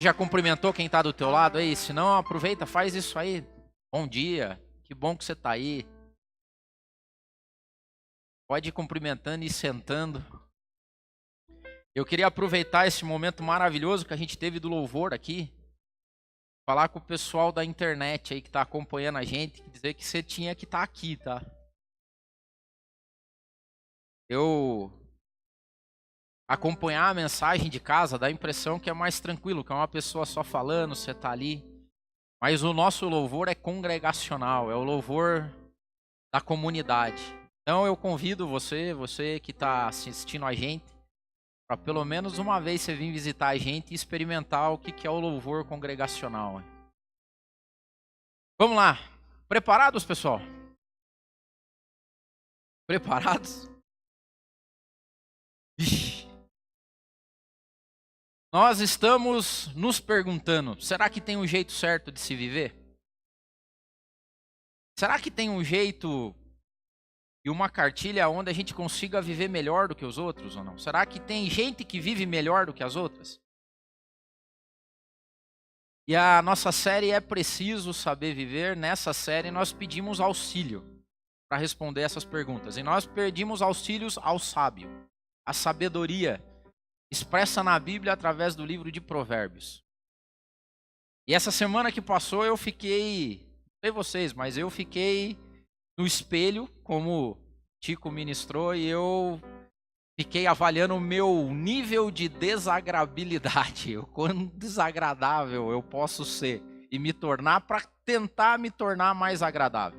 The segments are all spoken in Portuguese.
Já cumprimentou quem está do teu lado aí? Se não, aproveita, faz isso aí. Bom dia, que bom que você está aí. Pode ir cumprimentando e sentando. Eu queria aproveitar esse momento maravilhoso que a gente teve do louvor aqui. Falar com o pessoal da internet aí que está acompanhando a gente. Dizer que você tinha que estar aqui, tá? Eu acompanhar a mensagem de casa dá a impressão que é mais tranquilo, que é uma pessoa só falando, você está ali. Mas o nosso louvor é congregacional, é o louvor da comunidade. Então eu convido você que está assistindo a gente, para pelo menos uma vez você vir visitar a gente e experimentar o que é o louvor congregacional. Vamos lá. Preparados, pessoal? Preparados? Nós estamos nos perguntando, será que tem um jeito certo de se viver? Será que tem um jeito e uma cartilha onde a gente consiga viver melhor do que os outros ou não? Será que tem gente que vive melhor do que as outras? E a nossa série é Preciso Saber Viver. Nessa série nós pedimos auxílio para responder essas perguntas. E nós pedimos auxílios ao sábio, a sabedoria expressa na Bíblia através do livro de Provérbios. E essa semana que passou eu fiquei, não sei vocês, mas eu fiquei no espelho, como Tico ministrou, e eu fiquei avaliando o meu nível de desagradabilidade, o quão desagradável eu posso ser e me tornar para tentar me tornar mais agradável.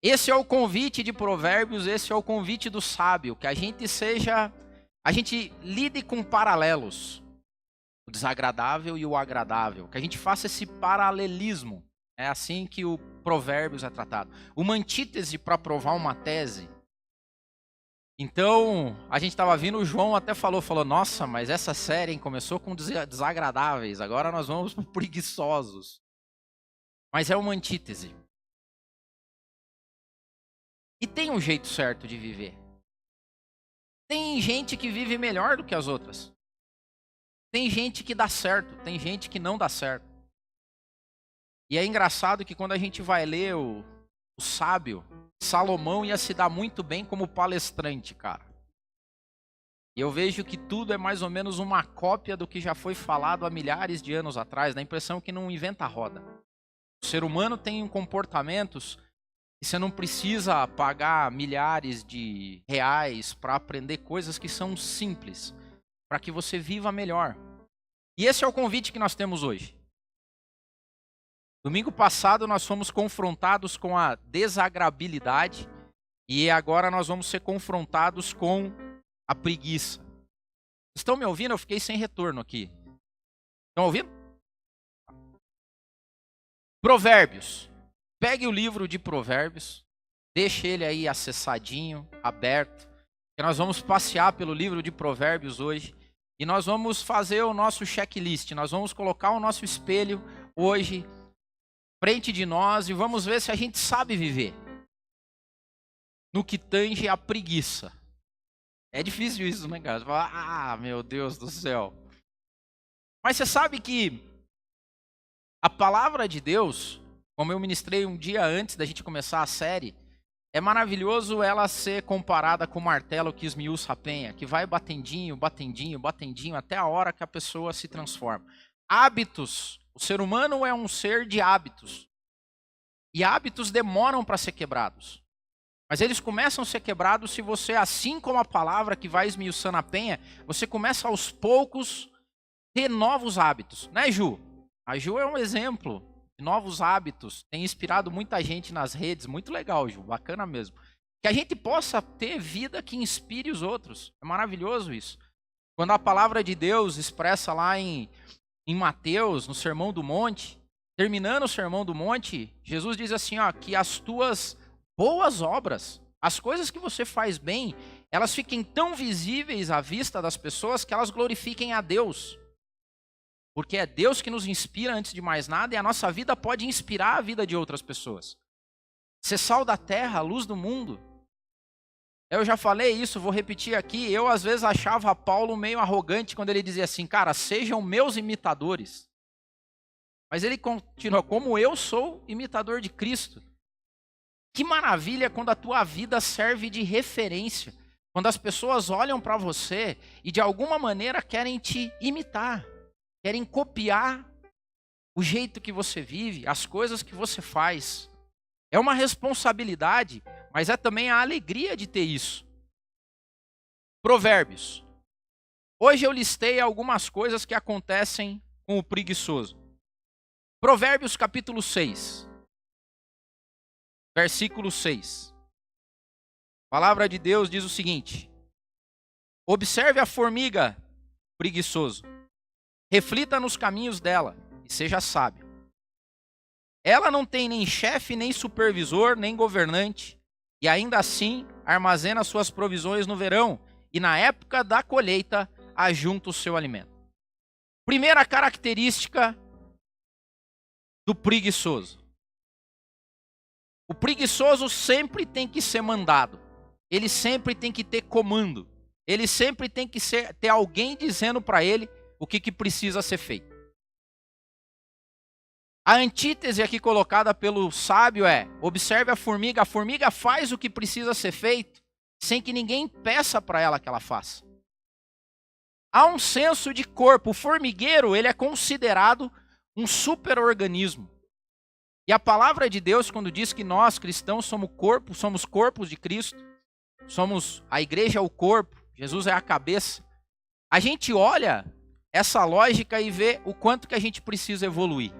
Esse é o convite de Provérbios, esse é o convite do sábio, que a gente lide com paralelos, o desagradável e o agradável, que a gente faça esse paralelismo. É assim que o Provérbios é tratado. Uma antítese para provar uma tese. Então, a gente estava vindo, o João até falou, nossa, mas essa série começou com desagradáveis, agora nós vamos para preguiçosos. Mas é uma antítese. E tem um jeito certo de viver. Tem gente que vive melhor do que as outras. Tem gente que dá certo, tem gente que não dá certo. E é engraçado que quando a gente vai ler o sábio, Salomão ia se dar muito bem como palestrante, cara. E eu vejo que tudo é mais ou menos uma cópia do que já foi falado há milhares de anos atrás, dá a impressão que não inventa a roda. O ser humano tem comportamentos que você não precisa pagar milhares de reais para aprender coisas que são simples, para que você viva melhor. E esse é o convite que nós temos hoje. Domingo passado nós fomos confrontados com a desagradabilidade e agora nós vamos ser confrontados com a preguiça. Estão me ouvindo? Eu fiquei sem retorno aqui. Estão ouvindo? Provérbios. Pegue o livro de Provérbios, deixe ele aí acessadinho, aberto, que nós vamos passear pelo livro de Provérbios hoje e nós vamos fazer o nosso checklist, nós vamos colocar o nosso espelho hoje frente de nós e vamos ver se a gente sabe viver no que tange a preguiça. É difícil isso, né, cara? Você fala, ah, meu Deus do céu. Mas você sabe que a palavra de Deus, como eu ministrei um dia antes da gente começar a série, é maravilhoso ela ser comparada com o martelo que esmiuça a penha, que vai batendinho, batendinho, batendinho, até a hora que a pessoa se transforma. Hábitos. O ser humano é um ser de hábitos. E hábitos demoram para ser quebrados. Mas eles começam a ser quebrados se você, assim como a palavra que vai esmiuçando a penha, você começa aos poucos ter novos hábitos. Né, Ju? A Ju é um exemplo de novos hábitos. Tem inspirado muita gente nas redes. Muito legal, Ju. Bacana mesmo. Que a gente possa ter vida que inspire os outros. É maravilhoso isso. Quando a palavra de Deus expressa lá em Mateus, no Sermão do Monte, terminando o Sermão do Monte, Jesus diz assim, ó, que as tuas boas obras, as coisas que você faz bem, elas fiquem tão visíveis à vista das pessoas que elas glorifiquem a Deus. Porque é Deus que nos inspira antes de mais nada e a nossa vida pode inspirar a vida de outras pessoas. Ser sal da terra, a luz do mundo. Eu já falei isso, vou repetir aqui. Eu, às vezes, achava Paulo meio arrogante quando ele dizia assim, cara, sejam meus imitadores. Mas ele continua, como eu sou imitador de Cristo. Que maravilha quando a tua vida serve de referência. Quando as pessoas olham para você e de alguma maneira querem te imitar. Querem copiar o jeito que você vive, as coisas que você faz. É uma responsabilidade, mas é também a alegria de ter isso. Provérbios. Hoje eu listei algumas coisas que acontecem com o preguiçoso. Provérbios capítulo 6. Versículo 6. A palavra de Deus diz o seguinte: observe a formiga, preguiçoso. Reflita nos caminhos dela e seja sábio. Ela não tem nem chefe, nem supervisor, nem governante, e ainda assim armazena suas provisões no verão, e na época da colheita ajunta o seu alimento. Primeira característica do preguiçoso. O preguiçoso sempre tem que ser mandado. Ele sempre tem que ter comando. Ele sempre tem que ter alguém dizendo para ele o que precisa ser feito. A antítese aqui colocada pelo sábio é: observe a formiga. A formiga faz o que precisa ser feito sem que ninguém peça para ela que ela faça. Há um senso de corpo. O formigueiro, ele é considerado um superorganismo. E a palavra de Deus, quando diz que nós cristãos somos corpos de Cristo, a igreja é o corpo, Jesus é a cabeça, a gente olha essa lógica e vê o quanto que a gente precisa evoluir.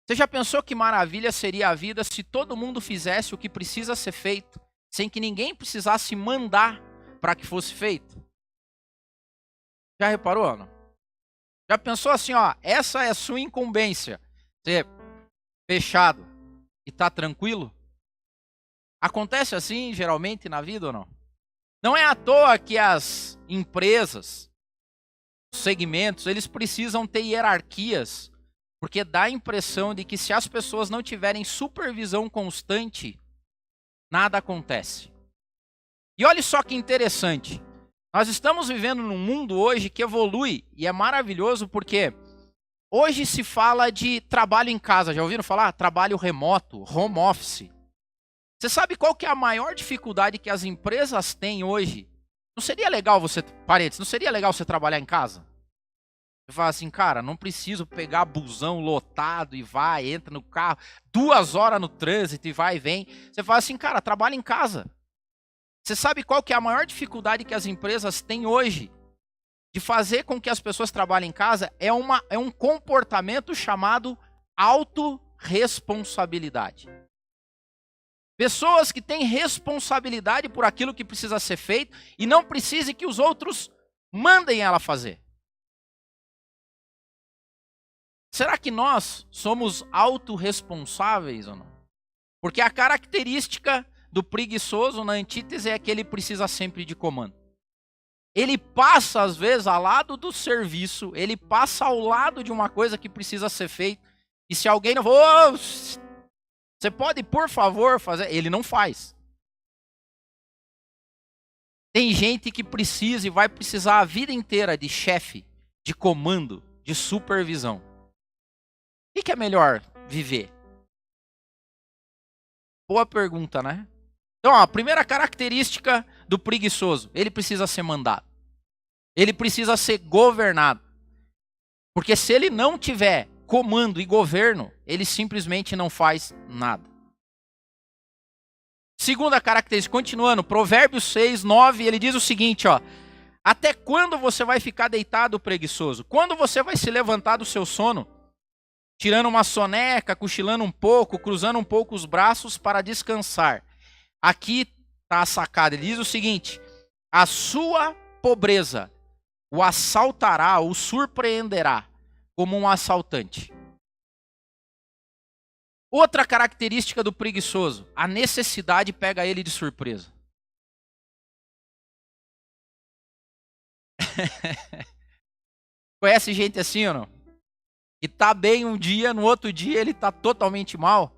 Você já pensou que maravilha seria a vida se todo mundo fizesse o que precisa ser feito, sem que ninguém precisasse mandar para que fosse feito? Já reparou, não? Já pensou assim, ó, essa é a sua incumbência, você fechado e tá tranquilo? Acontece assim geralmente na vida ou não? Não é à toa que as empresas, os segmentos, eles precisam ter hierarquias, porque dá a impressão de que se as pessoas não tiverem supervisão constante, nada acontece. E olha só que interessante. Nós estamos vivendo num mundo hoje que evolui e é maravilhoso porque hoje se fala de trabalho em casa. Já ouviram falar? Trabalho remoto, home office. Você sabe qual que é a maior dificuldade que as empresas têm hoje? Não seria legal não seria legal você trabalhar em casa? Você fala assim, cara, não preciso pegar busão lotado e entra no carro, 2 horas no trânsito e vai e vem. Você fala assim, cara, trabalha em casa. Você sabe qual que é a maior dificuldade que as empresas têm hoje de fazer com que as pessoas trabalhem em casa? É um comportamento chamado autorresponsabilidade. Pessoas que têm responsabilidade por aquilo que precisa ser feito e não precise que os outros mandem ela fazer. Será que nós somos autorresponsáveis ou não? Porque a característica do preguiçoso na antítese é que ele precisa sempre de comando. Ele passa às vezes ao lado do serviço, ele passa ao lado de uma coisa que precisa ser feita, e se alguém não for, você pode por favor fazer, ele não faz. Tem gente que precisa e vai precisar a vida inteira de chefe, de comando, de supervisão. O que é melhor viver? Boa pergunta, né? Então, a primeira característica do preguiçoso, ele precisa ser mandado. Ele precisa ser governado. Porque se ele não tiver comando e governo, ele simplesmente não faz nada. Segunda característica, continuando, Provérbios 6, 9, ele diz o seguinte, ó: até quando você vai ficar deitado, preguiçoso? Quando você vai se levantar do seu sono? Tirando uma soneca, cochilando um pouco, cruzando um pouco os braços para descansar. Aqui está a sacada, ele diz o seguinte: a sua pobreza o assaltará, o surpreenderá como um assaltante. Outra característica do preguiçoso, a necessidade pega ele de surpresa. Conhece gente assim ou não? Que tá bem um dia, no outro dia ele tá totalmente mal.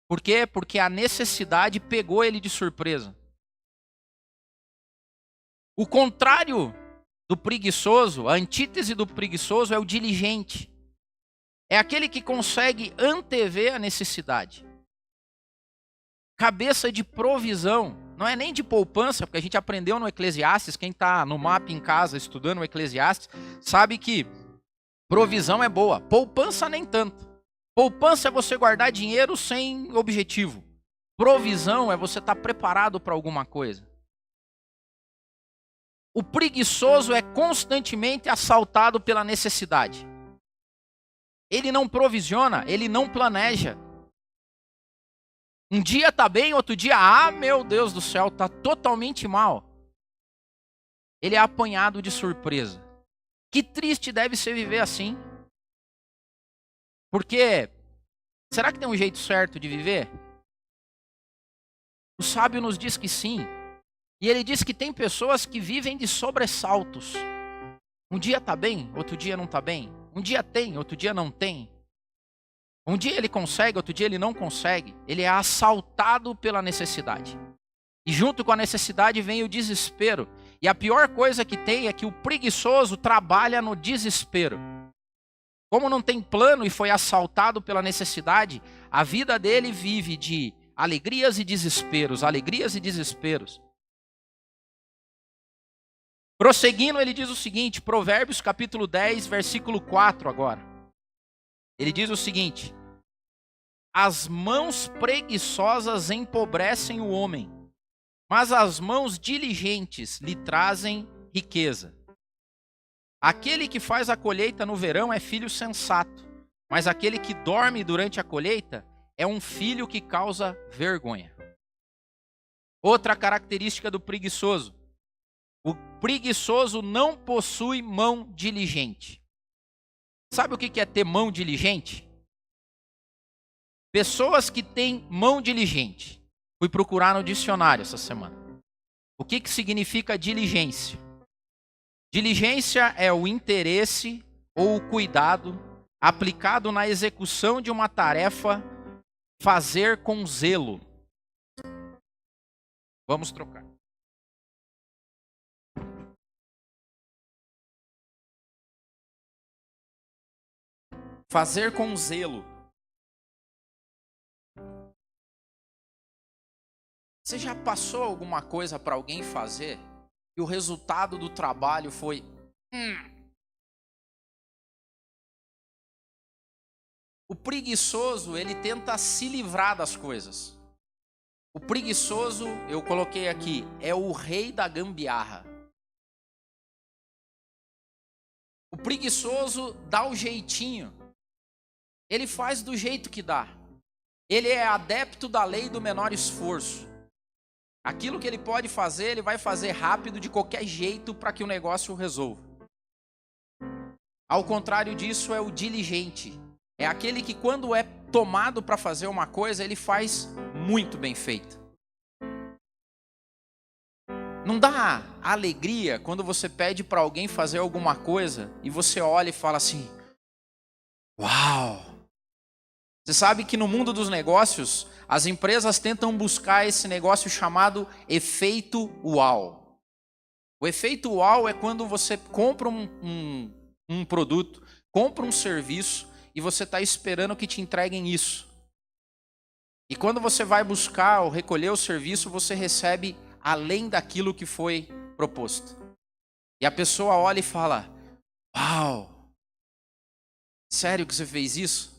Por quê? Porque a necessidade pegou ele de surpresa. O contrário do preguiçoso, a antítese do preguiçoso é o diligente. É aquele que consegue antever a necessidade. Cabeça de provisão, não é nem de poupança, porque a gente aprendeu no Eclesiastes, quem está no mapa em casa estudando o Eclesiastes, sabe que provisão é boa, poupança nem tanto. Poupança é você guardar dinheiro sem objetivo. Provisão é você estar preparado para alguma coisa. O preguiçoso é constantemente assaltado pela necessidade. Ele não provisiona, ele não planeja. Um dia tá bem, outro dia, meu Deus do céu, tá totalmente mal. Ele é apanhado de surpresa. Que triste deve ser viver assim. Porque, será que tem um jeito certo de viver? O sábio nos diz que sim. E ele diz que tem pessoas que vivem de sobressaltos. Um dia tá bem, outro dia não tá bem. Um dia tem, outro dia não tem. Um dia ele consegue, outro dia ele não consegue. Ele é assaltado pela necessidade. E junto com a necessidade vem o desespero. E a pior coisa que tem é que o preguiçoso trabalha no desespero. Como não tem plano e foi assaltado pela necessidade, a vida dele vive de alegrias e desesperos, alegrias e desesperos. Prosseguindo, ele diz o seguinte, Provérbios capítulo 10, versículo 4 agora. Ele diz o seguinte: as mãos preguiçosas empobrecem o homem, mas as mãos diligentes lhe trazem riqueza. Aquele que faz a colheita no verão é filho sensato, mas aquele que dorme durante a colheita é um filho que causa vergonha. Outra característica do preguiçoso: o preguiçoso não possui mão diligente. Sabe o que é ter mão diligente? Pessoas que têm mão diligente. Fui procurar no dicionário essa semana. O que significa diligência? Diligência é o interesse ou o cuidado aplicado na execução de uma tarefa, fazer com zelo. Vamos trocar. Fazer com zelo. Você já passou alguma coisa para alguém fazer e o resultado do trabalho foi O preguiçoso, ele tenta se livrar das coisas. O preguiçoso, eu coloquei aqui, é o rei da gambiarra. O preguiçoso dá o jeitinho. Ele faz do jeito que dá. Ele é adepto da lei do menor esforço. Aquilo que ele pode fazer, ele vai fazer rápido de qualquer jeito para que o negócio resolva. Ao contrário disso é o diligente. É aquele que quando é tomado para fazer uma coisa, ele faz muito bem feito. Não dá alegria quando você pede para alguém fazer alguma coisa e você olha e fala assim: uau! Você sabe que no mundo dos negócios, as empresas tentam buscar esse negócio chamado efeito uau. O efeito uau é quando você compra um produto, compra um serviço e você está esperando que te entreguem isso. E quando você vai buscar ou recolher o serviço, você recebe além daquilo que foi proposto. E a pessoa olha e fala: uau! Sério que você fez isso?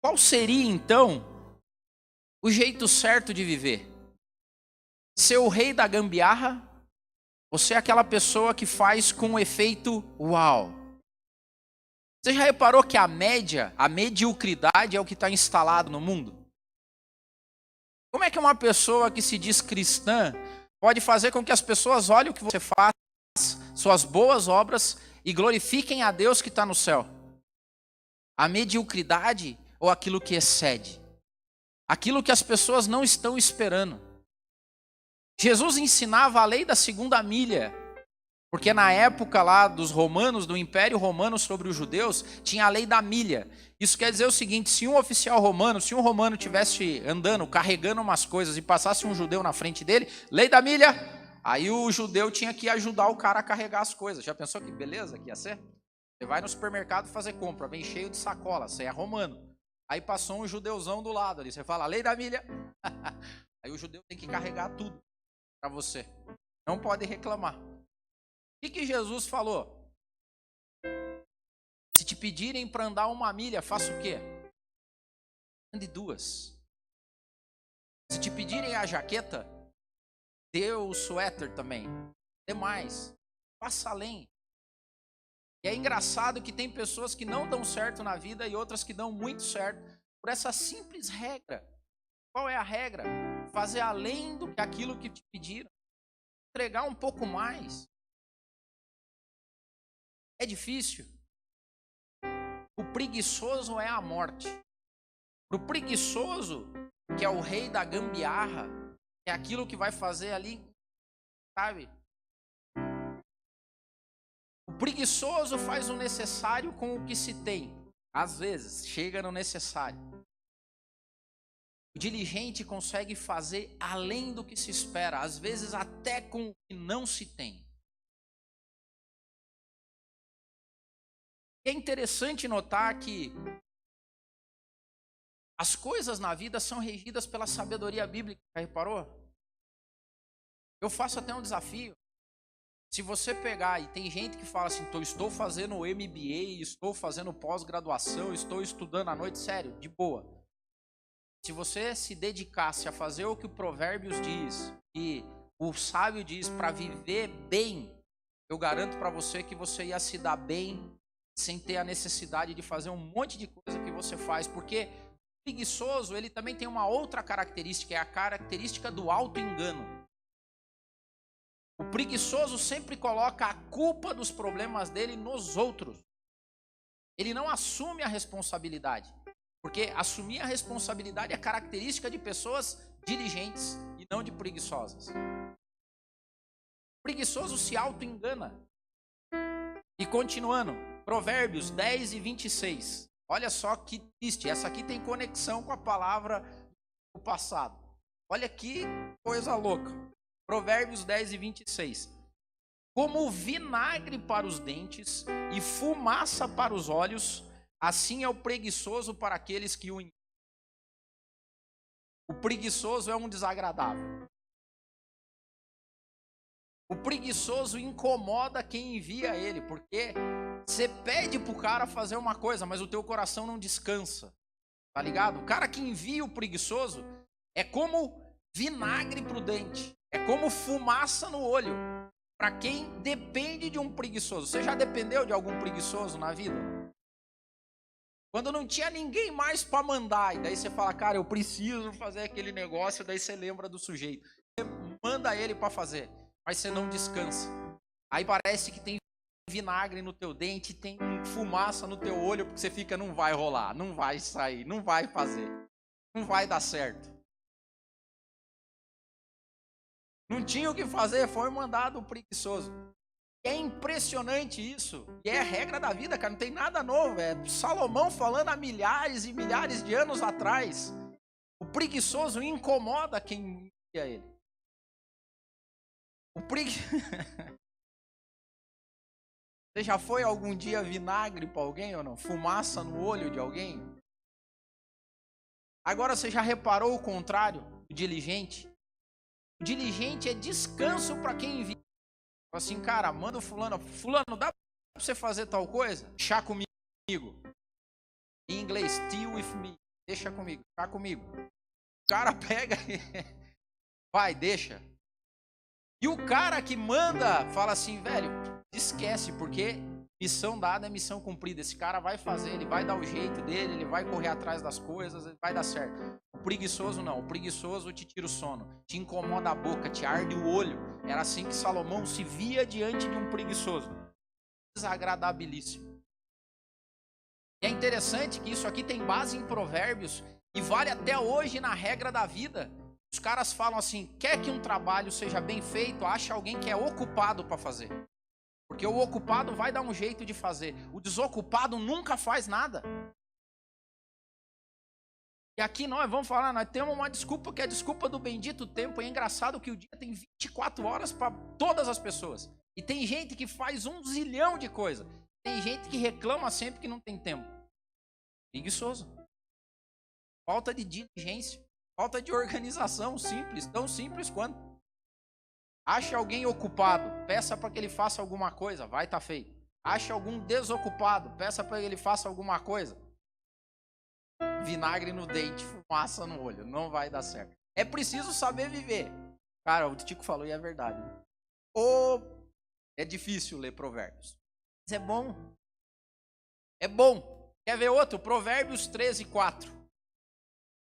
Qual seria, então, o jeito certo de viver? Ser o rei da gambiarra? Ou ser aquela pessoa que faz com o efeito uau? Você já reparou que a mediocridade é o que está instalado no mundo? Como é que uma pessoa que se diz cristã pode fazer com que as pessoas olhem o que você faz, suas boas obras, e glorifiquem a Deus que está no céu? A mediocridade ou aquilo que excede? Aquilo que as pessoas não estão esperando. Jesus ensinava a lei da segunda milha, porque na época lá dos romanos, do Império Romano sobre os judeus, tinha a lei da milha. Isso quer dizer o seguinte: se um oficial romano, se um romano estivesse andando, carregando umas coisas e passasse um judeu na frente dele, lei da milha, Aí o judeu tinha que ajudar o cara a carregar as coisas. Já pensou que beleza que ia ser? Você vai no supermercado fazer compra, vem cheio de sacola, você é romano. Aí passou um judeuzão do lado ali, você fala, lei da milha. Aí o judeu tem que carregar tudo para você. Não pode reclamar. O que Jesus falou? Se te pedirem para andar 1 milha, faça o quê? Ande 2. Se te pedirem a jaqueta, dê o suéter também. Dê mais. Faça além. E é engraçado que tem pessoas que não dão certo na vida e outras que dão muito certo por essa simples regra. Qual é a regra? Fazer além do que aquilo que te pediram. Entregar um pouco mais. É difícil. O preguiçoso é a morte. Para o preguiçoso, que é o rei da gambiarra, que é aquilo que vai fazer ali, sabe? O preguiçoso faz o necessário com o que se tem. Às vezes, chega no necessário. O diligente consegue fazer além do que se espera, às vezes até com o que não se tem. É interessante notar que as coisas na vida são regidas pela sabedoria bíblica, já reparou? Eu faço até um desafio. Se você pegar, e tem gente que fala assim, estou fazendo MBA, estou fazendo pós-graduação, estou estudando à noite, sério, de boa. Se você se dedicasse a fazer o que o Provérbios diz, e o sábio diz para viver bem, eu garanto para você que você ia se dar bem, sem ter a necessidade de fazer um monte de coisa que você faz, porque o preguiçoso, ele também tem uma outra característica, é a característica do auto-engano. O preguiçoso sempre coloca a culpa dos problemas dele nos outros. Ele não assume a responsabilidade, porque assumir a responsabilidade é característica de pessoas diligentes e não de preguiçosas. O preguiçoso se auto-engana. E continuando, Provérbios 10 e 26. Olha só que triste, essa aqui tem conexão com a palavra do passado. Olha que coisa louca. Provérbios 10 e 26. Como vinagre para os dentes e fumaça para os olhos, assim é o preguiçoso para aqueles que o enviam. O preguiçoso é um desagradável. O preguiçoso incomoda quem envia ele, porque você pede pro cara fazer uma coisa, mas o teu coração não descansa. Tá ligado? O cara que envia o preguiçoso é como vinagre pro dente. É como fumaça no olho. Para quem depende de um preguiçoso. Você já dependeu de algum preguiçoso na vida? Quando não tinha ninguém mais para mandar, e daí você fala, cara, eu preciso fazer aquele negócio, daí você lembra do sujeito. Você manda ele para fazer, mas você não descansa. Aí parece que tem vinagre no teu dente, tem fumaça no teu olho, porque você fica, não vai rolar, não vai sair, não vai fazer, não vai dar certo. Não tinha o que fazer, foi mandado o preguiçoso. É impressionante isso. E é a regra da vida, cara. Não tem nada novo. É Salomão falando há milhares e milhares de anos atrás. O preguiçoso incomoda quem envia ele. Você já foi algum dia vinagre para alguém ou não? Fumaça no olho de alguém? Agora você já reparou o contrário? O diligente? O diligente é descanso para quem envia. Assim, cara, manda o fulano. Fulano, dá pra você fazer tal coisa? Chá comigo. Em inglês, tea with me. Deixa comigo, chá comigo. O cara pega e vai, deixa. E o cara que manda fala assim, velho, esquece, porque missão dada é missão cumprida. Esse cara vai fazer, ele vai dar o jeito dele, ele vai correr atrás das coisas, ele vai dar certo. O preguiçoso não, o preguiçoso te tira o sono, te incomoda a boca, te arde o olho. Era assim que Salomão se via diante de um preguiçoso. Desagradabilíssimo. E é interessante que isso aqui tem base em Provérbios e vale até hoje na regra da vida. Os caras falam assim, quer que um trabalho seja bem feito, acha alguém que é ocupado para fazer. Porque o ocupado vai dar um jeito de fazer. O desocupado nunca faz nada. E aqui nós vamos falar, nós temos uma desculpa que é a desculpa do bendito tempo. E é engraçado que o dia tem 24 horas para todas as pessoas. E tem gente que faz 1 zilhão de coisas. Tem gente que reclama sempre que não tem tempo. Preguiçoso. Falta de diligência. Falta de organização simples. Tão simples quanto. Ache alguém ocupado. Peça para que ele faça alguma coisa. Vai estar feito. Ache algum desocupado. Peça para que ele faça alguma coisa. Vinagre no dente, fumaça no olho. Não vai dar certo. É preciso saber viver. Cara, o Tico falou e é verdade. É difícil ler Provérbios. Mas é bom. É bom. Quer ver outro? Provérbios 13:4.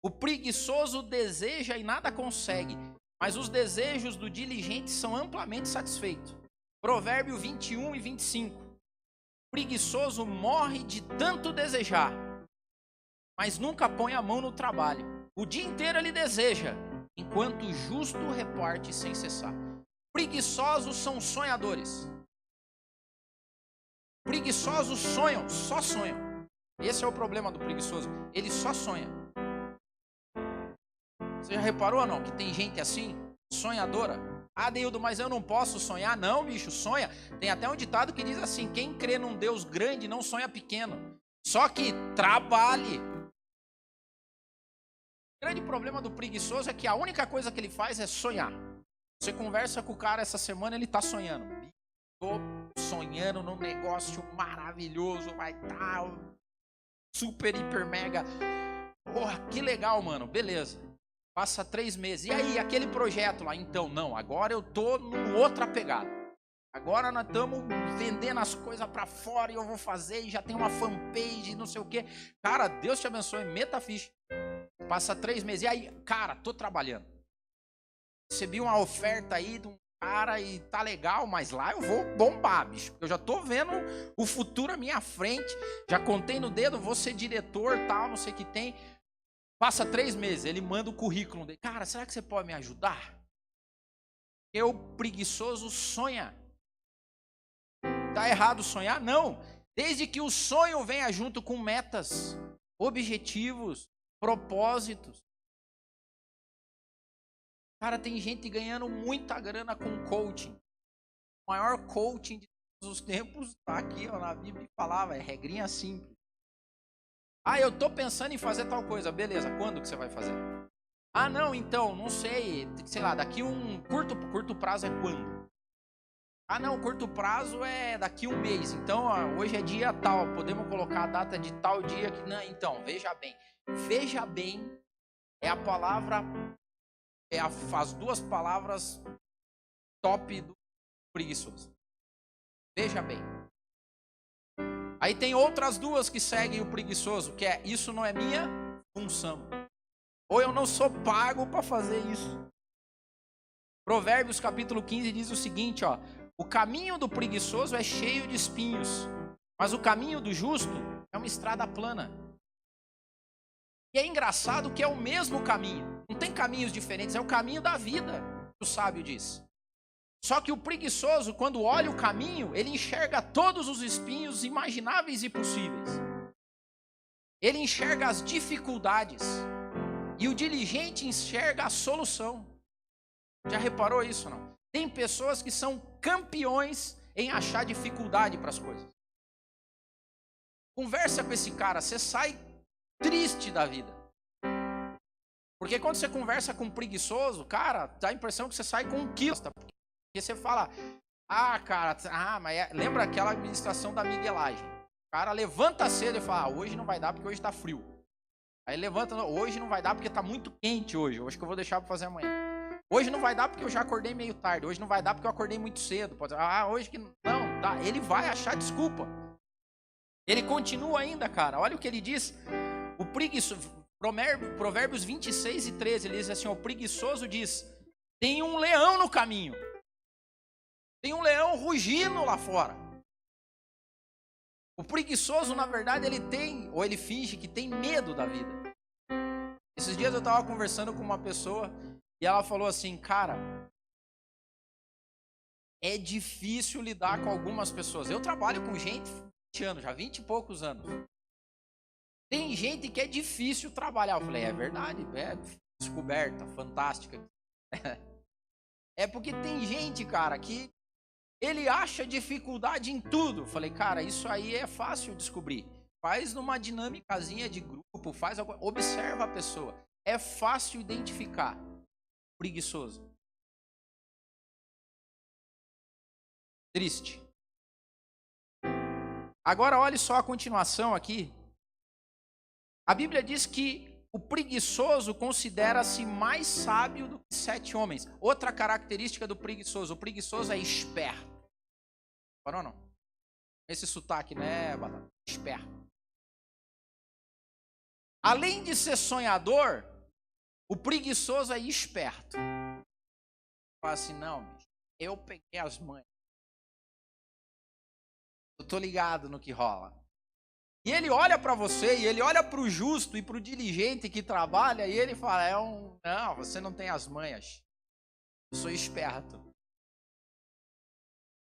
O preguiçoso deseja e nada consegue, mas os desejos do diligente são amplamente satisfeitos. Provérbio 21:25. O preguiçoso morre de tanto desejar, mas nunca põe a mão no trabalho. O dia inteiro ele deseja, enquanto o justo reparte sem cessar. Preguiçosos são sonhadores. Preguiçosos sonham, só sonham. Esse é o problema do preguiçoso. Ele só sonha. Você já reparou ou não que tem gente assim, sonhadora? Ah, Deildo, mas eu não posso sonhar. Não, bicho, sonha. Tem até um ditado que diz assim: quem crê num Deus grande não sonha pequeno. Só que trabalhe. O grande problema do preguiçoso é que a única coisa que ele faz é sonhar. Você conversa com o cara essa semana, ele tá sonhando. Tô sonhando num negócio maravilhoso, vai estar super, hiper, mega. Porra, que legal, mano. Beleza. Passa 3 meses. E aí, aquele projeto lá? Então, não. Agora eu tô numa outra pegada. Agora nós estamos vendendo as coisas pra fora e eu vou fazer e já tem uma fanpage, não sei o quê. Cara, Deus te abençoe. Meta a ficha. Passa 3 meses. E aí, cara, tô trabalhando. Recebi uma oferta aí de um cara e tá legal, mas lá eu vou bombar, bicho. Eu já tô vendo o futuro à minha frente. Já contei no dedo, vou ser diretor, tal, não sei o que tem. Passa 3 meses, ele manda o currículo dele. Cara, será que você pode me ajudar? Eu, preguiçoso, sonha. Tá errado sonhar? Não. Desde que o sonho venha junto com metas, objetivos, propósitos. Cara, tem gente ganhando muita grana com coaching. O maior coaching de todos os tempos tá aqui, ó, na Bíblia e falava, é regrinha simples. Ah, eu tô pensando em fazer tal coisa. Beleza, quando que você vai fazer? Ah, não, então, não sei. Sei lá, daqui um curto prazo é quando? Ah, não, curto prazo é daqui 1 mês. Então, ó, hoje é dia tal. Podemos colocar a data de tal dia que não. Então, veja bem. Veja bem é a palavra, as 2 palavras top do preguiçoso. Veja bem. Aí tem outras 2 que seguem o preguiçoso, que é: isso não é minha função. Ou eu não sou pago para fazer isso. Provérbios capítulo 15 diz o seguinte, ó: o caminho do preguiçoso é cheio de espinhos, mas o caminho do justo é uma estrada plana. E é engraçado que é o mesmo caminho. Não tem caminhos diferentes, é o caminho da vida, o sábio diz. Só que o preguiçoso, quando olha o caminho, ele enxerga todos os espinhos imagináveis e possíveis. Ele enxerga as dificuldades. E o diligente enxerga a solução. Já reparou isso, não? Tem pessoas que são campeões em achar dificuldade para as coisas. Conversa com esse cara, você sai triste da vida. Porque quando você conversa com um preguiçoso, cara, dá a impressão que você sai com 1 quilo. Porque você fala: ah, cara, mas lembra aquela administração da miguelagem? O cara levanta cedo e fala: hoje não vai dar porque hoje tá frio. Aí levanta: hoje não vai dar porque tá muito quente hoje. Eu acho que eu vou deixar para fazer amanhã. Hoje não vai dar porque eu já acordei meio tarde. Hoje não vai dar porque eu acordei muito cedo. Hoje que não dá. Ele vai achar desculpa. Ele continua ainda, cara. Olha o que ele diz. O preguiçoso, Provérbios 26:13, ele diz assim: o preguiçoso diz: tem um leão no caminho. Tem um leão rugindo lá fora. O preguiçoso, na verdade, ele tem, ou ele finge que tem medo da vida. Esses dias eu estava conversando com uma pessoa e ela falou assim: cara, é difícil lidar com algumas pessoas. Eu trabalho com gente 20 anos, já 20 e poucos anos. Tem gente que é difícil trabalhar. Eu falei, é verdade, é descoberta, fantástica. É porque tem gente, cara, que ele acha dificuldade em tudo. Eu falei, cara, isso aí é fácil descobrir. Faz numa dinâmicazinha de grupo, observa a pessoa. É fácil identificar. Preguiçoso. Triste. Agora olhe só a continuação aqui. A Bíblia diz que o preguiçoso considera-se mais sábio do que 7 homens. Outra característica do preguiçoso. O preguiçoso é esperto. Parou não? Esse sotaque, né, Batata? Esperto. Além de ser sonhador, o preguiçoso é esperto. Fala assim, não, bicho, eu peguei as manhas. Eu tô ligado no que rola. E ele olha para você, e ele olha para o justo e para o diligente que trabalha, e ele fala, não, você não tem as manhas. Eu sou esperto.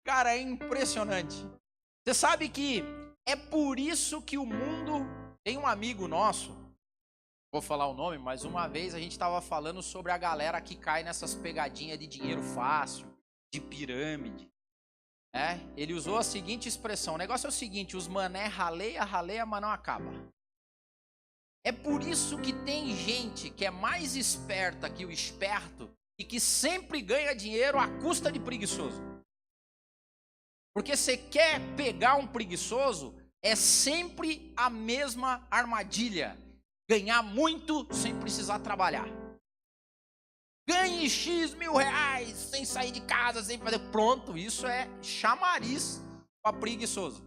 Cara, é impressionante. Você sabe que é por isso que o mundo... Tem um amigo nosso, vou falar o nome, mas uma vez a gente estava falando sobre a galera que cai nessas pegadinhas de dinheiro fácil, de pirâmide. Ele usou a seguinte expressão, o negócio é o seguinte, os mané raleia, mas não acaba. É por isso que tem gente que é mais esperta que o esperto e que sempre ganha dinheiro à custa de preguiçoso. Porque você quer pegar um preguiçoso, é sempre a mesma armadilha. Ganhar muito sem precisar trabalhar. Ganhe X mil reais sem sair de casa, sem fazer... Pronto, isso é chamariz para preguiçoso.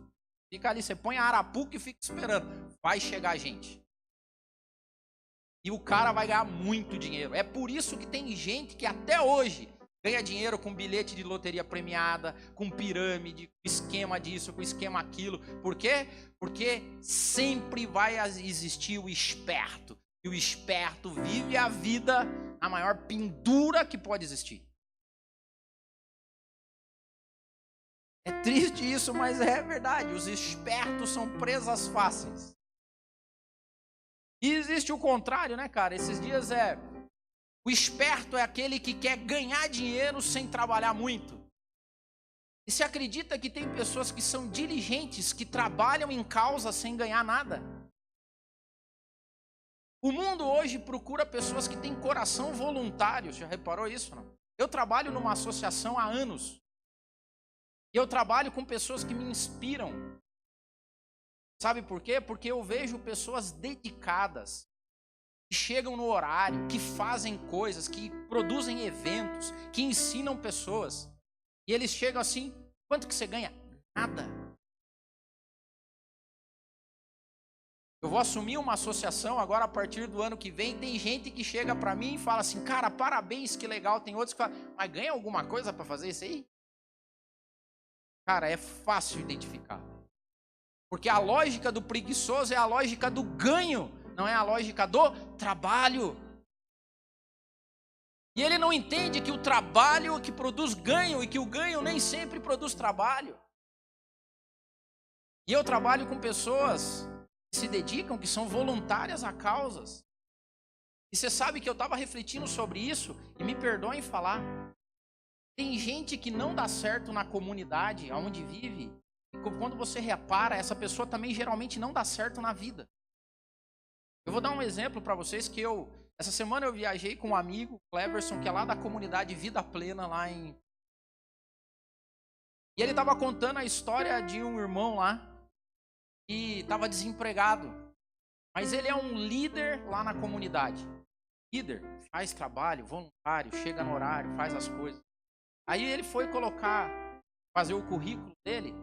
Fica ali, você põe a arapuca e fica esperando. Vai chegar gente. E o cara vai ganhar muito dinheiro. É por isso que tem gente que até hoje ganha dinheiro com bilhete de loteria premiada, com pirâmide, com esquema disso, com esquema aquilo. Por quê? Porque sempre vai existir o esperto. E o esperto vive a vida na maior pendura que pode existir. É triste isso, mas é verdade. Os espertos são presas fáceis. E existe o contrário, né, cara? Esses dias o esperto é aquele que quer ganhar dinheiro sem trabalhar muito. E se acredita que tem pessoas que são diligentes, que trabalham em causa sem ganhar nada? O mundo hoje procura pessoas que têm coração voluntário. Já reparou isso, não? Eu trabalho numa associação há anos. E eu trabalho com pessoas que me inspiram. Sabe por quê? Porque eu vejo pessoas dedicadas, que chegam no horário, que fazem coisas, que produzem eventos, que ensinam pessoas. E eles chegam assim, quanto que você ganha? Nada. Eu vou assumir uma associação agora a partir do ano que vem. Tem gente que chega pra mim e fala assim, cara, parabéns, que legal. Tem outros que falam, mas ganha alguma coisa pra fazer isso aí? Cara, é fácil identificar. Porque a lógica do preguiçoso é a lógica do ganho, não é a lógica do trabalho. E ele não entende que o trabalho é que produz ganho e que o ganho nem sempre produz trabalho. E eu trabalho com pessoas que se dedicam, que são voluntárias a causas. E você sabe que eu estava refletindo sobre isso, e me perdoem falar. Tem gente que não dá certo na comunidade onde vive, e quando você repara, essa pessoa também geralmente não dá certo na vida. Eu vou dar um exemplo para vocês que essa semana eu viajei com um amigo, Cleverson, que é lá da comunidade Vida Plena, lá em... E ele estava contando a história de um irmão lá, que estava desempregado. Mas ele é um líder lá na comunidade. Líder, faz trabalho, voluntário, chega no horário, faz as coisas. Aí ele foi fazer o currículo dele,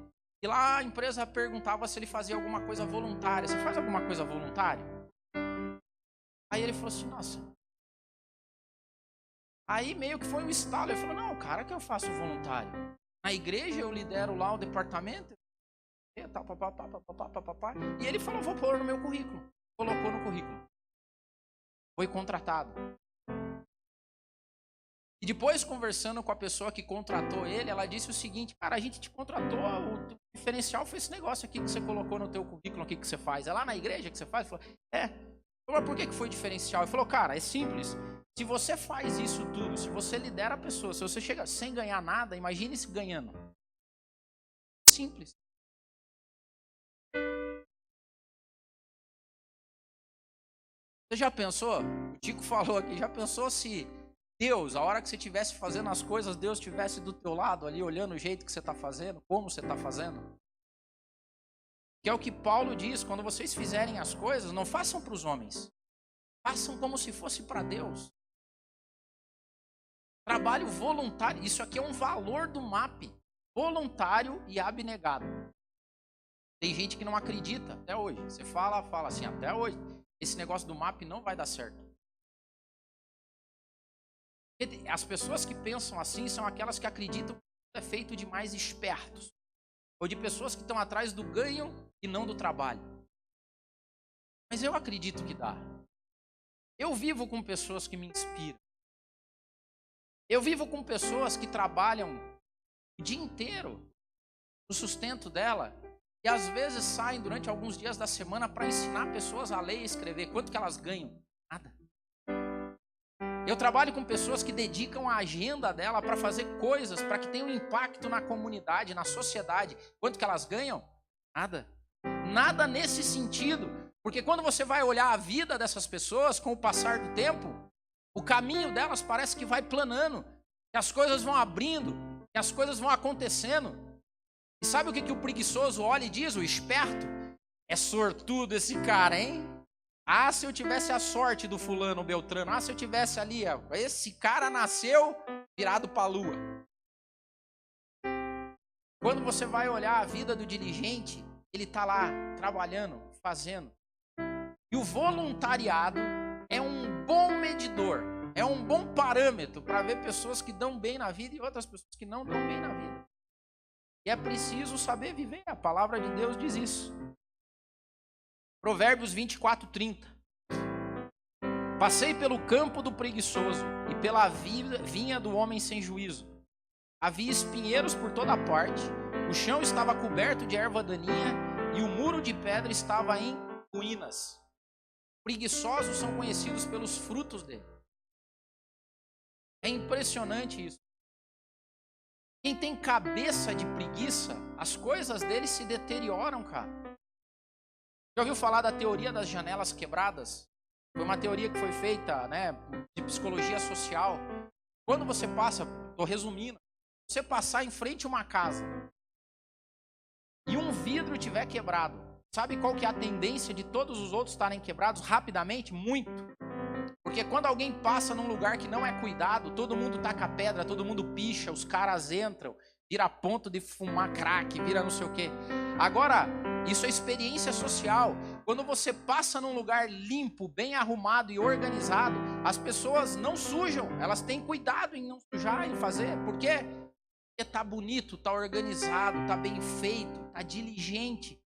e lá a empresa perguntava se ele fazia alguma coisa voluntária. Você faz alguma coisa voluntária? Aí ele falou assim, nossa. Aí meio que foi um estalo. Ele falou, não, cara, que eu faço voluntário. Na igreja eu lidero lá o departamento. E ele falou, vou pôr no meu currículo. Colocou no currículo. Foi contratado. E depois, conversando com a pessoa que contratou ele, ela disse o seguinte: cara, a gente te contratou, o diferencial foi esse negócio aqui que você colocou no teu currículo aqui que você faz. É lá na igreja que você faz? Ele falou, é. Mas por que foi diferencial? Ele falou, cara, é simples. Se você faz isso tudo, se você lidera a pessoa, se você chega sem ganhar nada, imagine se ganhando. Simples. Você já pensou? O Tico falou aqui, já pensou se Deus, a hora que você estivesse fazendo as coisas, Deus estivesse do teu lado ali, olhando o jeito que você está fazendo, como você está fazendo? Que é o que Paulo diz, quando vocês fizerem as coisas, não façam para os homens. Façam como se fosse para Deus. Trabalho voluntário, isso aqui é um valor do MAP. Voluntário e abnegado. Tem gente que não acredita até hoje. Você fala assim, até hoje. Esse negócio do MAP não vai dar certo. As pessoas que pensam assim são aquelas que acreditam que é feito de mais espertos. Ou de pessoas que estão atrás do ganho e não do trabalho. Mas eu acredito que dá. Eu vivo com pessoas que me inspiram. Eu vivo com pessoas que trabalham o dia inteiro no sustento dela e às vezes saem durante alguns dias da semana para ensinar pessoas a ler e escrever. Quanto que elas ganham? Nada. Eu trabalho com pessoas que dedicam a agenda dela para fazer coisas, para que tenha um impacto na comunidade, na sociedade. Quanto que elas ganham? Nada. Nada nesse sentido. Porque quando você vai olhar a vida dessas pessoas, com o passar do tempo, o caminho delas parece que vai planando, que as coisas vão abrindo, que as coisas vão acontecendo. E sabe o que o preguiçoso olha e diz? O esperto? É sortudo esse cara, hein? Ah, se eu tivesse a sorte do fulano Beltrano. Ah, se eu tivesse ali, ó, esse cara nasceu virado para a lua. Quando você vai olhar a vida do diligente, ele está lá trabalhando, fazendo. E o voluntariado é um bom medidor, é um bom parâmetro para ver pessoas que dão bem na vida e outras pessoas que não dão bem na vida. E é preciso saber viver, a palavra de Deus diz isso. Provérbios 24:30. Passei pelo campo do preguiçoso e pela vinha do homem sem juízo. Havia espinheiros por toda parte, o chão estava coberto de erva daninha e o muro de pedra estava em ruínas. Preguiçosos são conhecidos pelos frutos dele. É impressionante isso. Quem tem cabeça de preguiça, as coisas dele se deterioram, cara. Já ouviu falar da teoria das janelas quebradas? Foi uma teoria que foi feita, né, de psicologia social. Quando você passa, estou resumindo, você passar em frente a uma casa e um vidro tiver quebrado, sabe qual que é a tendência de todos os outros estarem quebrados rapidamente? Muito. Porque quando alguém passa num lugar que não é cuidado, todo mundo taca pedra, todo mundo picha, os caras entram, vira ponto de fumar crack, vira não sei o quê. Agora, isso é experiência social. Quando você passa num lugar limpo, bem arrumado e organizado, as pessoas não sujam, elas têm cuidado em não sujar, em fazer. Por quê? Porque tá bonito, tá organizado, tá bem feito, tá diligente.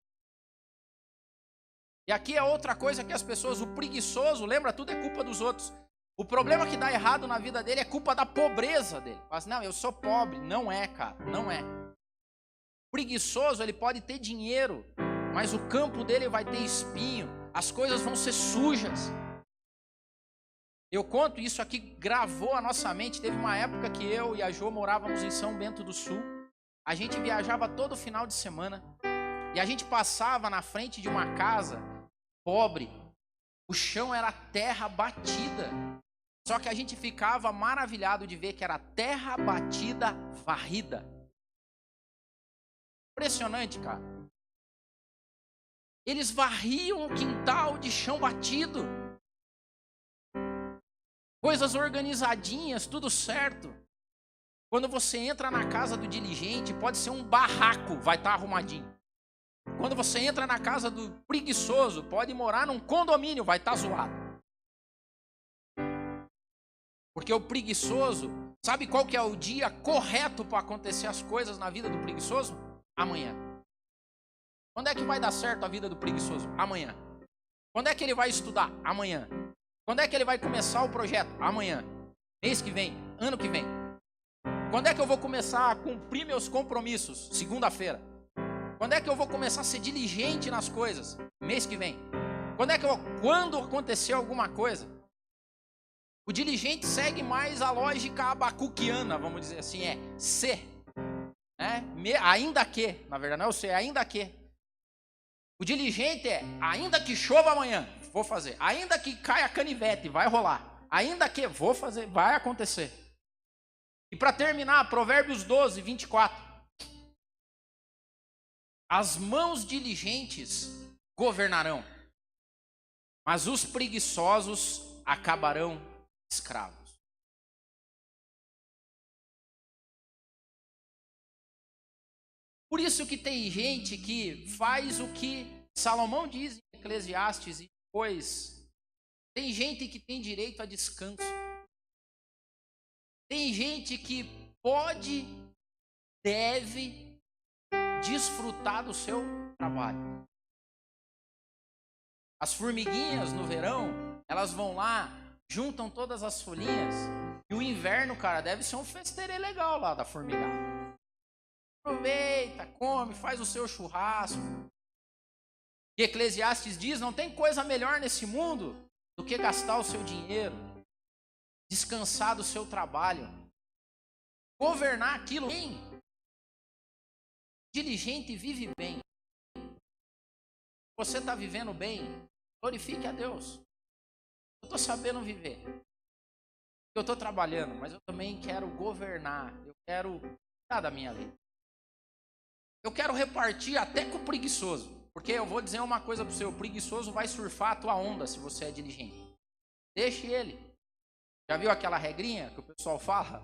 E aqui é outra coisa que as pessoas, o preguiçoso, lembra, tudo é culpa dos outros. O problema que dá errado na vida dele é culpa da pobreza dele. Mas não, eu sou pobre. Não é, cara, não é. Preguiçoso, ele pode ter dinheiro, mas o campo dele vai ter espinho, as coisas vão ser sujas. Eu conto isso aqui, gravou a nossa mente. Teve uma época que eu e a Jo morávamos em São Bento do Sul. A gente viajava todo final de semana e a gente passava na frente de uma casa pobre. O chão era terra batida. Só que a gente ficava maravilhado de ver que era terra batida, varrida. Impressionante, cara. Eles varriam o quintal de chão batido. Coisas organizadinhas, tudo certo. Quando você entra na casa do diligente, pode ser um barraco, vai estar arrumadinho. Quando você entra na casa do preguiçoso, pode morar num condomínio, vai estar zoado. Porque o preguiçoso, sabe qual que é o dia correto para acontecer as coisas na vida do preguiçoso? Amanhã. Quando é que vai dar certo a vida do preguiçoso? Amanhã. Quando é que ele vai estudar? Amanhã. Quando é que ele vai começar o projeto? Amanhã. Mês que vem? Ano que vem. Quando é que eu vou começar a cumprir meus compromissos? Segunda-feira. Quando é que eu vou começar a ser diligente nas coisas? Mês que vem. Quando acontecer alguma coisa? O diligente segue mais a lógica abacuquiana, vamos dizer assim, ser. Ainda que, na verdade não é o ser, ainda que. O diligente ainda que chova amanhã, vou fazer. Ainda que caia canivete, vai rolar. Ainda que, vou fazer, vai acontecer. E para terminar, Provérbios 12, 24. As mãos diligentes governarão, mas os preguiçosos acabarão escravos. Por isso que tem gente que faz o que Salomão diz em Eclesiastes e depois. Tem gente que tem direito a descanso. Tem gente que pode, deve desfrutar do seu trabalho. As formiguinhas no verão, elas vão lá, juntam todas as folhinhas. E o inverno, cara, deve ser um festerê legal lá da formigada. Aproveita, come, faz o seu churrasco. E Eclesiastes diz, não tem coisa melhor nesse mundo do que gastar o seu dinheiro, descansar do seu trabalho, governar aquilo bem. Diligente vive bem. Você está vivendo bem, glorifique a Deus. Eu estou sabendo viver. Eu estou trabalhando, mas eu também quero governar. Eu quero cuidar da minha vida. Eu quero repartir até com o preguiçoso. Porque eu vou dizer uma coisa para você, o preguiçoso vai surfar a tua onda se você é diligente. Deixe ele. Já viu aquela regrinha que o pessoal fala?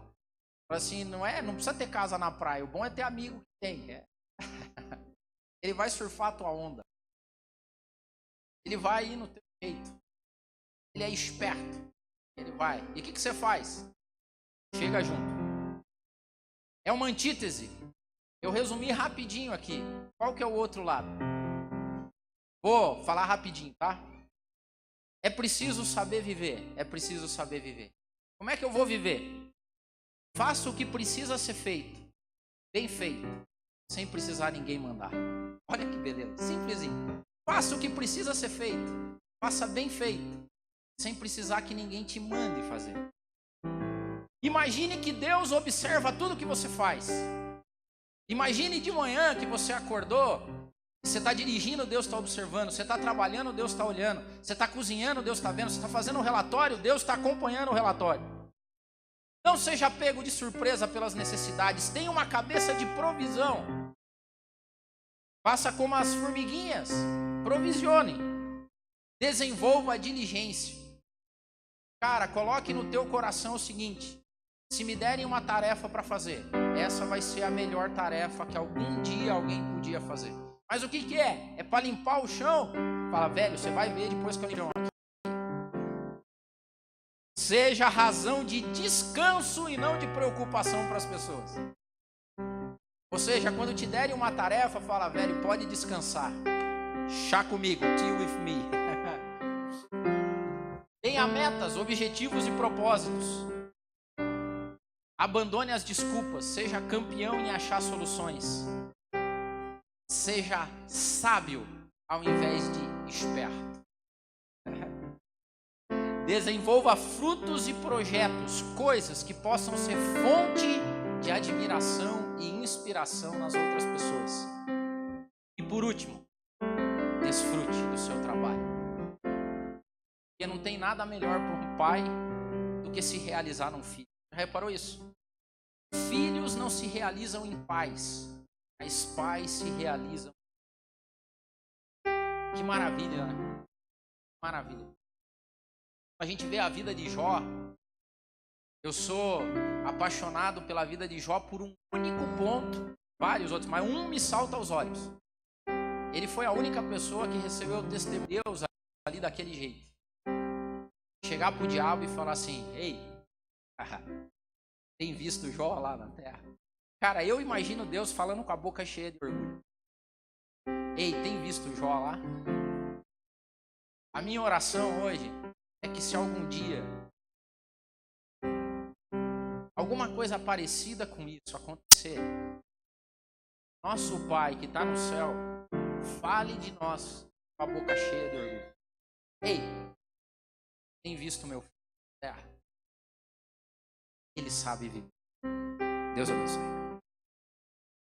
Fala assim, não precisa ter casa na praia, o bom é ter amigo que tem. Ele vai surfar a tua onda. Ele vai ir no teu jeito. Ele é esperto. Ele vai. E o que você faz? Chega junto. É uma antítese. Eu resumi rapidinho aqui. Qual que é o outro lado? Vou falar rapidinho, tá? É preciso saber viver. É preciso saber viver. Como é que eu vou viver? Faça o que precisa ser feito. Bem feito. Sem precisar ninguém mandar. Olha que beleza. Simplesinho. Faça o que precisa ser feito. Faça bem feito. Sem precisar que ninguém te mande fazer. Imagine que Deus observa tudo que você faz. Imagine de manhã que você acordou, você está dirigindo, Deus está observando, você está trabalhando, Deus está olhando, você está cozinhando, Deus está vendo, você está fazendo um relatório, Deus está acompanhando o relatório. Não seja pego de surpresa pelas necessidades, tenha uma cabeça de provisão. Faça como as formiguinhas, provisione, desenvolva a diligência. Cara, coloque no teu coração o seguinte: se me derem uma tarefa para fazer, essa vai ser a melhor tarefa que algum dia alguém podia fazer. Mas o que é? É para limpar o chão? Fala, velho, você vai ver depois que eu limpo aqui. Seja razão de descanso e não de preocupação para as pessoas. Ou seja, quando te derem uma tarefa, fala, velho, pode descansar. Chá comigo, tea with me. Tenha metas, objetivos e propósitos. Abandone as desculpas, seja campeão em achar soluções. Seja sábio ao invés de esperto. Desenvolva frutos e projetos, coisas que possam ser fonte de admiração e inspiração nas outras pessoas. E por último, desfrute do seu trabalho. Porque não tem nada melhor para um pai do que se realizar num filho. Já reparou isso? Filhos não se realizam em pais, mas pais se realizam. Que maravilha, né? Maravilha. A gente vê a vida de Jó. Eu sou apaixonado pela vida de Jó por um único ponto. Vários outros, mas um me salta aos olhos. Ele foi a única pessoa que recebeu o testemunho de Deus ali daquele jeito. Chegar pro diabo e falar assim: ei, tem visto Jó lá na terra? Cara, eu imagino Deus falando com a boca cheia de orgulho. Ei, tem visto Jó lá? A minha oração hoje é que se algum dia alguma coisa parecida com isso acontecer, nosso Pai que está no céu, fale de nós com a boca cheia de orgulho. Ei, tem visto meu filho na terra? Ele sabe viver. Deus abençoe.